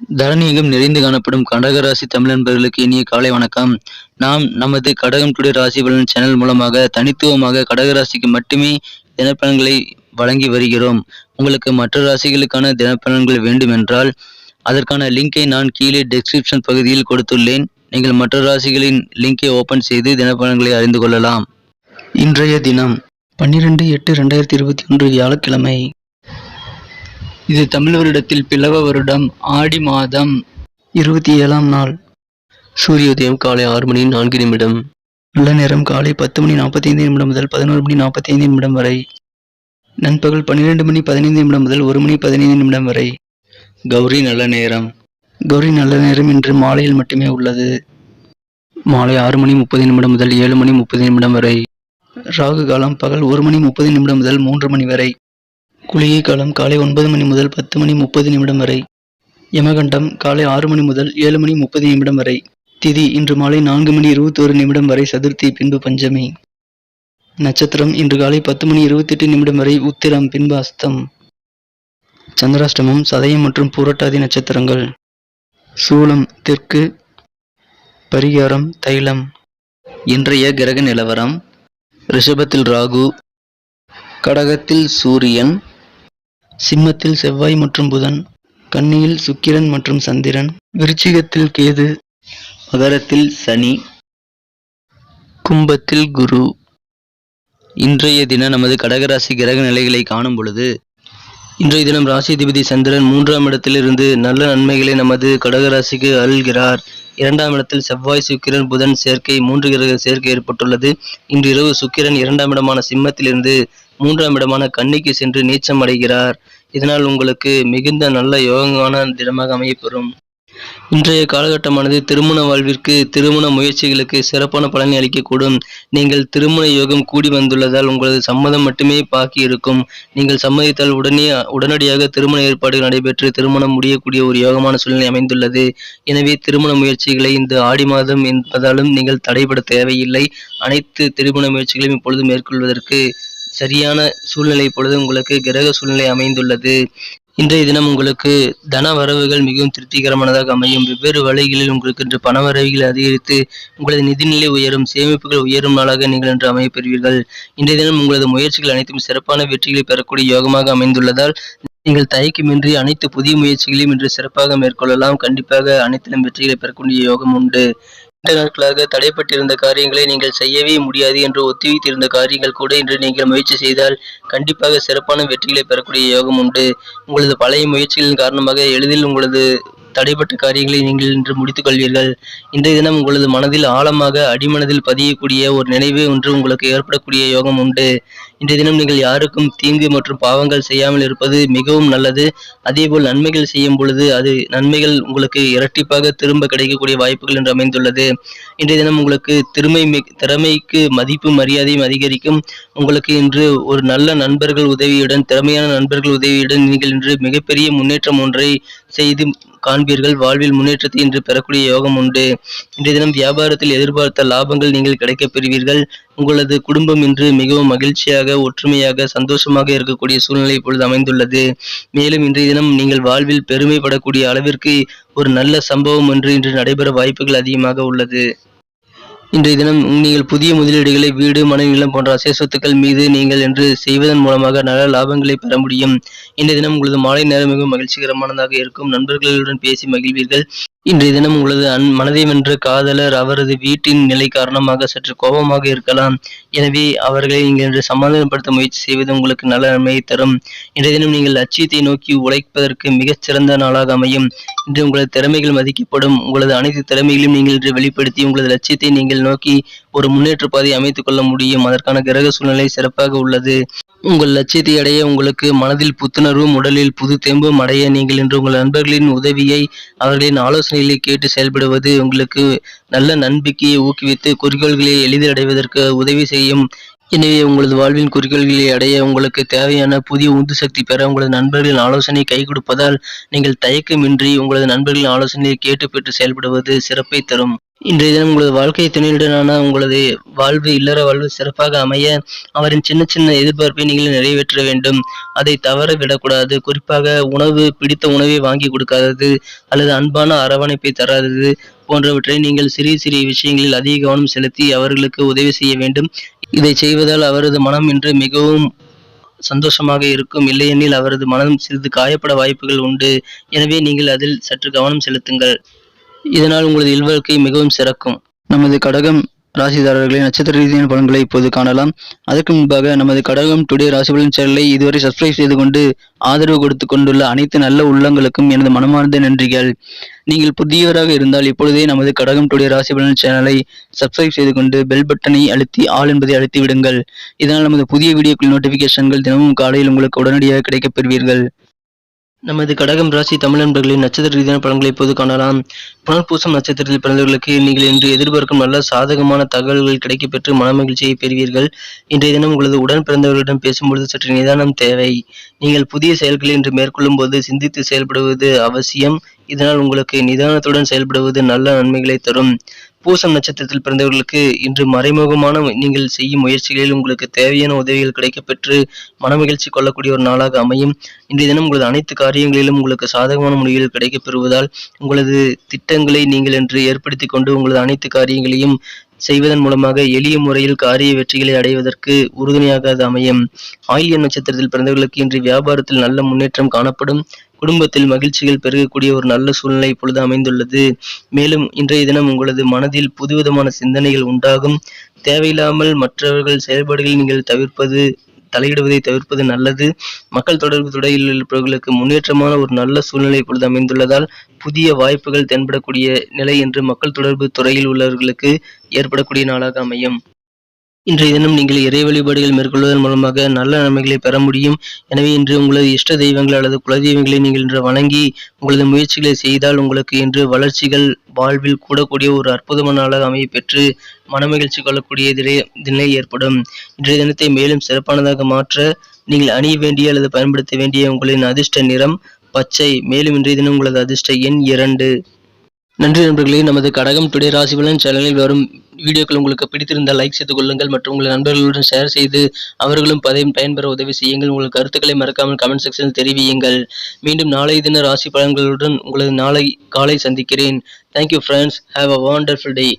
தரணியெங்கும் நிறைந்து காணப்படும் கடகராசி தமிழ் நண்பர்களுக்கு இனிய காலை வணக்கம். நாம் நமது கடகம் டுடே ராசி பலன் சேனல் மூலமாக தனித்துவமாக கடகராசிக்கு மட்டுமே தினப்பலன்களை வழங்கி வருகிறோம். உங்களுக்கு மற்ற ராசிகளுக்கான தினப்பலன்கள் வேண்டுமென்றால் அதற்கான லிங்கை நான் கீழே டிஸ்கிரிப்ஷன் பகுதியில் கொடுத்துள்ளேன். நீங்கள் மற்ற ராசிகளின் லிங்கை ஓபன் செய்து தினப்பலன்களை அறிந்து கொள்ளலாம். இன்றைய தினம் 12/8/2021 வியாழக்கிழமை. இது தமிழ் வருடத்தில் பிளவ வருடம் ஆடி மாதம் 27ஆம் நாள். சூரியோதயம் காலை 6 மணி 4 நிமிடம். நல்ல நேரம் காலை 10 மணி 45 நிமிடம் முதல் 11 மணி 45 நிமிடம் வரை. நண்பகல் 12 மணி 15 நிமிடம் முதல் 1 மணி 15 நிமிடம் வரை. கௌரி நல்ல நேரம். கௌரி நல்ல நேரம் இன்று மாலையில் மட்டுமே உள்ளது. மாலை 6 மணி 30 நிமிடம் முதல் 7 மணி 30 நிமிடம் வரை. ராகு காலம் பகல் 1 மணி 30 நிமிடம் முதல் 3 மணி வரை. குளிகை காலம் காலை 9 மணி முதல் 10 மணி 30 நிமிடம் வரை. யமகண்டம் காலை 6 மணி முதல் 7 மணி 30 நிமிடம் வரை. திதி இன்று மாலை 4 மணி 21 நிமிடம் வரை சதுர்த்தி, பின்பு பஞ்சமி. நட்சத்திரம் இன்று காலை 10 மணி 28 நிமிடம் வரை உத்திரம், பின்பு அஸ்தம். சந்திராஷ்டமம் சதயம் மற்றும் பூரட்டாதி நட்சத்திரங்கள். சூலம் தெற்கு. பரிகாரம் தைலம். இன்றைய கிரக நிலவரம்: ரிஷபத்தில் ராகு, கடகத்தில் சூரியன், சிம்மத்தில் செவ்வாய் மற்றும் புதன், கன்னியில் சுக்கிரன் மற்றும் சந்திரன், விருச்சிகத்தில் கேது, மகரத்தில் சனி, கும்பத்தில் குரு. இன்றைய தினம் நமது கடகராசி கிரக நிலைகளை காணும் பொழுது, இன்றைய தினம் ராசிதிபதி சந்திரன் 3ஆம் இடத்திலிருந்து நல்ல நன்மைகளை நமது கடகராசிக்கு அருள்கிறார். 2ஆம் இடத்தில் செவ்வாய், சுக்கிரன், புதன் சேர்க்கை, 3 கிரக சேர்க்கை ஏற்பட்டுள்ளது. இன்று இரவு சுக்கிரன் 2ஆம் இடமான சிம்மத்திலிருந்து 3ஆம் இடமான கன்னிக்கு சென்று நீச்சம் அடைகிறார். இதனால் உங்களுக்கு மிகுந்த நல்ல யோகமான தினமாக அமையப்பெறும். இன்றைய காலகட்டமானது திருமண வாழ்விற்கு, திருமண முயற்சிகளுக்கு சிறப்பான பலனை அளிக்கக்கூடும். நீங்கள் திருமண யோகம் கூடி வந்துள்ளதால் உங்களது சம்மதம் மட்டுமே பாக்கி இருக்கும். நீங்கள் சம்மதித்தால் உடனடியாக திருமண ஏற்பாடுகள் நடைபெற்று திருமணம் முடியக்கூடிய ஒரு யோகமான சூழ்நிலை அமைந்துள்ளது. எனவே திருமண முயற்சிகளை இந்த ஆடி மாதம் என்பதாலும் நீங்கள் தடைபட தேவையில்லை. அனைத்து திருமண முயற்சிகளையும் இப்பொழுது மேற்கொள்வதற்கு சரியான சூழ்நிலை இப்பொழுது உங்களுக்கு கிரக சூழ்நிலை அமைந்துள்ளது. இன்றைய தினம் உங்களுக்கு தன வரவுகள் மிகவும் திருப்திகரமானதாக அமையும். வெவ்வேறு வழிகளில் உங்களுக்கு இன்று பண வரவுகள் அதிகரித்து உங்களது நிதிநிலை உயரும், சேமிப்புகள் உயரும் நாளாக நீங்கள் இன்று அமையப்பெறுவீர்கள். இன்றைய தினம் உங்களது முயற்சிகள் அனைத்தும் சிறப்பான வெற்றிகளை பெறக்கூடிய யோகமாக அமைந்துள்ளதால் நீங்கள் தயக்கமின்றி அனைத்து புதிய முயற்சிகளையும் இன்று சிறப்பாக மேற்கொள்ளலாம். கண்டிப்பாக அனைத்திலும் வெற்றிகளை பெறக்கூடிய யோகம் உண்டு. நீண்ட நாட்களாக தடைப்பட்டிருந்த காரியங்களை நீங்கள் செய்யவே முடியாது என்று ஒத்திவைத்திருந்த காரியங்கள் கூட இன்று நீங்கள் முயற்சி செய்தால் கண்டிப்பாக சிறப்பான வெற்றிகளை பெறக்கூடிய யோகம் உண்டு. உங்களது பழைய முயற்சிகளின் காரணமாக எளிதில் உங்களது தடைப்பட்ட காரியங்களை நீங்கள் இன்று முடித்துக் கொள்வீர்கள். இன்றைய தினம் உங்களது மனதில் ஆழமாக அடிமனதில் பதியக்கூடிய ஒரு நினைவு ஒன்று உங்களுக்கு ஏற்படக்கூடிய யோகம் உண்டு. இன்றைய தினம் நீங்கள் யாருக்கும் தீங்கு மற்றும் பாவங்கள் செய்யாமல் இருப்பது மிகவும் நல்லது. அதேபோல் நன்மைகள் செய்யும் பொழுது அது நன்மைகள் உங்களுக்கு இரட்டிப்பாக திரும்ப கிடைக்கக்கூடிய வாய்ப்புகள் என்று அமைந்துள்ளது. இன்றைய தினம் உங்களுக்கு திறமைக்கு மதிப்பு மரியாதையும் அதிகரிக்கும். உங்களுக்கு இன்று ஒரு நல்ல நண்பர்கள் உதவியுடன், திறமையான நண்பர்கள் உதவியுடன் நீங்கள் இன்று மிகப்பெரிய முன்னேற்றம் ஒன்றை செய்து காண்பீர்கள். வாழ்வில் முன்னேற்றத்தை இன்று பெறக்கூடிய யோகம் உண்டு. இன்றைய தினம் வியாபாரத்தில் எதிர்பார்த்த லாபங்கள் நீங்கள் கிடைக்கப் பெறுவீர்கள். உங்களது குடும்பம் இன்று மிகவும் மகிழ்ச்சியாக, ஒற்றுமையாக, சந்தோஷமாக இருக்கக்கூடிய சூழ்நிலை இப்பொழுது அமைந்துள்ளது. மேலும் இன்றைய தினம் நீங்கள் வாழ்வில் பெருமைப்படக்கூடிய அளவிற்கு ஒரு நல்ல சம்பவம் ஒன்று இன்று நடைபெற வாய்ப்புகள் அதிகமாக உள்ளது. இன்றைய தினம் நீங்கள் புதிய முதலீடுகளை வீடு, மனை, நிலம் போன்ற அசைய சொத்துக்கள் மீது நீங்கள் இன்று செய்வதன் மூலமாக நல்ல லாபங்களை பெற முடியும். இன்றைய தினம் உங்களது மாலை நேரம் மிகவும் மகிழ்ச்சிகரமானதாக இருக்கும். நண்பர்களுடன் பேசி மகிழ்வீர்கள். இன்றைய தினம் உங்களது மனதை வென்ற காதலர் அவரது வீட்டின் நிலை காரணமாக சற்று கோபமாக இருக்கலாம். எனவே அவர்களை நீங்கள் இன்று சமாதானப்படுத்த முயற்சி செய்வது உங்களுக்கு நல்ல நன்மையை தரும். இன்றைய தினம் நீங்கள் லட்சியத்தை நோக்கி உழைப்பதற்கு மிகச்சிறந்த நாளாக அமையும். இன்று உங்களது திறமைகள் மதிக்கப்படும். உங்களது அனைத்து திறமைகளையும் நீங்கள் இன்று வெளிப்படுத்தி உங்களது லட்சியத்தை நீங்கள் நோக்கி ஒரு முன்னேற்ற பாதையை அமைத்துக் கொள்ள முடியும். அதற்கான கிரக சூழ்நிலை சிறப்பாக உள்ளது. உங்கள் லட்சியத்தை அடைய உங்களுக்கு மனதில் புத்துணர்வும் உடலில் புது தெம்பும் அடைய நீங்கள் இன்று உங்கள் நண்பர்களின் உதவியை, அவர்களின் ஆலோசனைகளை கேட்டு செயல்படுவது உங்களுக்கு நல்ல நம்பிக்கையை ஊக்குவித்து குறிக்கோள்களை எளிதில் அடைவதற்கு உதவி செய்யும். எனவே உங்களது வாழ்வின் குறிக்கோள்களை அடைய உங்களுக்கு தேவையான புதிய உந்து சக்தி பெற உங்களது நண்பர்களின் ஆலோசனை கை கொடுப்பதால் நீங்கள் தயக்கமின்றி உங்களது நண்பர்களின் ஆலோசனையை கேட்டு பெற்று செயல்படுவது சிறப்பை தரும். இன்றைய தினம் உங்களது வாழ்க்கை துணையுடனான உங்களது வாழ்வு இல்லற வாழ்வு சிறப்பாக அமைய அவரின் சின்ன சின்ன எதிர்பார்ப்பை நீங்கள் நிறைவேற்ற வேண்டும். அதை தவற விடக்கூடாது. குறிப்பாக பிடித்த உணவை வாங்கி கொடுக்காதது அல்லது அன்பான அரவணைப்பை தராதது போன்றவற்றை நீங்கள் சிறிய சிறிய விஷயங்களில் அதிக கவனம் செலுத்தி அவர்களுக்கு உதவி செய்ய வேண்டும். இதை செய்வதால் அவரது மனம் இன்று மிகவும் சந்தோஷமாக இருக்கும். இல்லையெனில் அவரது மனம் சிறிது காயப்பட வாய்ப்புகள் உண்டு. எனவே நீங்கள் அதில் சற்று கவனம் செலுத்துங்கள். இதனால் உங்களது இல்வாழ்க்கை மிகவும் சிறக்கும். நமது கடகம் ராசிதாரர்களின் நட்சத்திர ரீதியான பலன்களை இப்போது காணலாம். அதற்கு முன்பாக நமது கடகம் டுடே ராசி பலன் சேனலை இதுவரை சப்ஸ்கிரைப் செய்து கொண்டு ஆதரவு கொடுத்து கொண்டுள்ள அனைத்து நல்ல உள்ளங்களுக்கும் எனது மனமார்ந்த நன்றிகள். நீங்கள் புதியவராக இருந்தால் இப்பொழுதே நமது கடகம் டுடே ராசி பலன் சேனலை சப்ஸ்கிரைப் செய்து கொண்டு பெல் பட்டனை அழுத்தி ஆல் என்பதை அழுத்தி விடுங்கள். இதனால் நமது புதிய வீடியோக்கள் நோட்டிபிகேஷன்கள் தினமும் காலையில் உங்களுக்கு உடனடியாக கிடைக்கப் பெறுவீர்கள். நமது கடகம் ராசி தமிழ் நண்பர்களின் நட்சத்திர ரீதியான பலன்களை இப்போது காணலாம். புனர்பூசம் நட்சத்திரத்தில் பிறந்தவர்களுக்கு நீங்கள் இன்று எதிர்பார்க்கும் நல்ல சாதகமான தகவல்கள் கிடைக்கப்பெற்று மனமகிழ்ச்சியை பெறுவீர்கள். இன்றைய தினம் உங்களது உடன் பிறந்தவர்களிடம் பேசும்பொழுது சற்று நிதானம் தேவை. நீங்கள் புதிய செயல்களை இன்று மேற்கொள்ளும் போது சிந்தித்து செயல்படுவது அவசியம். இதனால் உங்களுக்கு நிதானத்துடன் செயல்படுவது நல்ல நன்மைகளை தரும். பூசம் நட்சத்திரத்தில் பிறந்தவர்களுக்கு இன்று மறைமுகமான நீங்கள் செய்யும் முயற்சிகளில் உங்களுக்கு தேவையான உதவிகள் கிடைக்கப்பெற்று மனமகிழ்ச்சி கொள்ளக்கூடிய ஒரு நாளாக அமையும். இன்றைய தினம் உங்களது அனைத்து காரியங்களிலும் உங்களுக்கு சாதகமான முடிவுகள் கிடைக்கப் பெறுவதால் உங்களது திட்டங்களை நீங்கள் இன்று ஏற்படுத்தி கொண்டு உங்களது அனைத்து காரியங்களையும் செய்வதன் மூலமாக எளிய முறையில் காரிய வெற்றிகளை அடைவதற்கு உறுதுணையாக அது அமையும். ஆயில்யம் நட்சத்திரத்தில் பிறந்தவர்களுக்கு இன்று வியாபாரத்தில் நல்ல முன்னேற்றம் காணப்படும். குடும்பத்தில் மகிழ்ச்சிகள் பெருகக்கூடிய ஒரு நல்ல சூழ்நிலை இப்பொழுது அமைந்துள்ளது. மேலும் இன்றைய தினம் உங்களது மனதில் புதுவிதமான சிந்தனைகள் உண்டாகும். தேவையில்லாமல் மற்றவர்கள் செயல்பாடுகளில் நீங்கள் தலையிடுவதை தவிர்ப்பது நல்லது. மக்கள் தொடர்பு துறையில் இருப்பவர்களுக்கு முன்னேற்றமான ஒரு நல்ல சூழ்நிலை இப்பொழுது அமைந்துள்ளதால் புதிய வாய்ப்புகள் தென்படக்கூடிய நிலை என்று மக்கள் தொடர்பு துறையில் உள்ளவர்களுக்கு ஏற்படக்கூடிய நாளாக அமையும். இன்றைய தினம் நீங்கள் இறை வழிபாடுகள் மேற்கொள்வதன் மூலமாக நல்ல நன்மைகளை பெற முடியும். எனவே இன்று உங்களது இஷ்ட தெய்வங்கள் அல்லது குலதெய்வங்களை நீங்கள் இன்று வணங்கி உங்களது முயற்சிகளை செய்தால் உங்களுக்கு இன்று வளர்ச்சிகள் வாழ்வில் கூடக்கூடிய ஒரு அற்புதமான நாளாக அமைய பெற்று மனமகிழ்ச்சி கொள்ளக்கூடிய நிலை ஏற்படும். இன்றைய தினத்தை மேலும் சிறப்பானதாக மாற்ற நீங்கள் அணிய வேண்டிய அல்லது பயன்படுத்த வேண்டிய உங்களின் அதிர்ஷ்ட நிறம் பச்சை. மேலும் இன்றைய தினம் உங்களது அதிர்ஷ்ட எண் 2. நன்றி நண்பர்களே. நமது கடகம் டுடே ராசி பலன் சேனலில் வரும் வீடியோக்கள் உங்களுக்கு பிடித்திருந்தால் லைக் செய்து கொள்ளுங்கள் மற்றும் உங்கள் நண்பர்களுடன் ஷேர் செய்து அவர்களும் பயன்பெற உதவி செய்யுங்கள். உங்கள் கருத்துக்களை மறக்காமல் கமெண்ட் செக்ஷனில் தெரிவியுங்கள். மீண்டும் நாளைய தின ராசி பலன்களுடன் உங்களது நாளை காலை சந்திக்கிறேன். Thank you friends. Have a wonderful day.